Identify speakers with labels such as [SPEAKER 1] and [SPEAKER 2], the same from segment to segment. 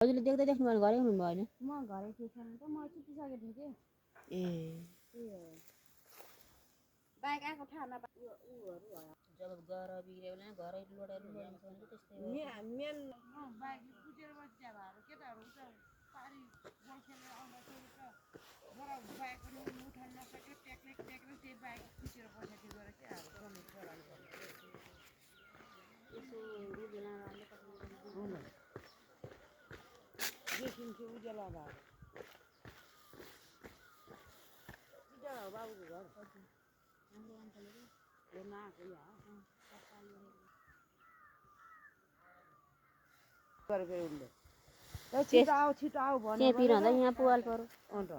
[SPEAKER 1] हजुरले देख्दै देख्नु भएन घरै हुनु भएन
[SPEAKER 2] म घरै थिएँ त म सुतिसकेको थिएँ
[SPEAKER 1] ए
[SPEAKER 2] बाइक आएको थाहा नपायो
[SPEAKER 1] जब घर बिग्रियो भने घरै लोडेर लोडिन्छ भने त्यस्तै हो
[SPEAKER 2] मेन बाइकले कुटेर बस्या भएर केटाहरू त पारी बल खेलेर आउँदाखेरि त बडा बाइक पनि उठाउन नसक्यो टेक्निक त्यही बाइक कुटेर बसेको गएर के अब चल्नु छोराले
[SPEAKER 1] यसो उजेला
[SPEAKER 2] हुन देखिन्थ्यो उज्यालो भएर उज्यालो हो बाबुको घर हेर्न आएको यहाँ गरेको उसले छिटो आऊ भन्यो
[SPEAKER 1] भने यहाँ पुवाल पर्यो
[SPEAKER 2] अन्त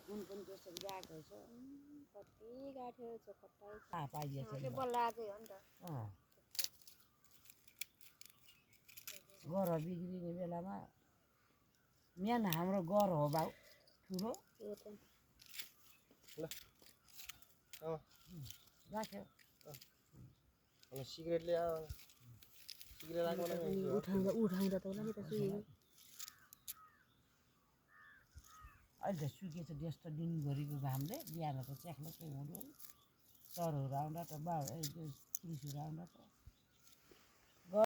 [SPEAKER 2] कुन पनि त्यसरी गएको छ
[SPEAKER 1] कति गाठ्यो चोखट्टाइ
[SPEAKER 2] पाइएछ
[SPEAKER 1] बल्ल आएको हो नि त
[SPEAKER 2] घर बिग्रिने बेलामा मेन हाम्रो घर हो बाउ ठुलो राख्यो
[SPEAKER 3] सिगरेट ल्यायो सिगरेट
[SPEAKER 1] उठाउँदा त होला नि त सुयो
[SPEAKER 2] अहिले त सुकेछ डेस त दिनभरिको घामले बिहान त च्याख्न चाहिँ हुँदैन सरहरू आउँदा त पुलिसहरू आउँदा त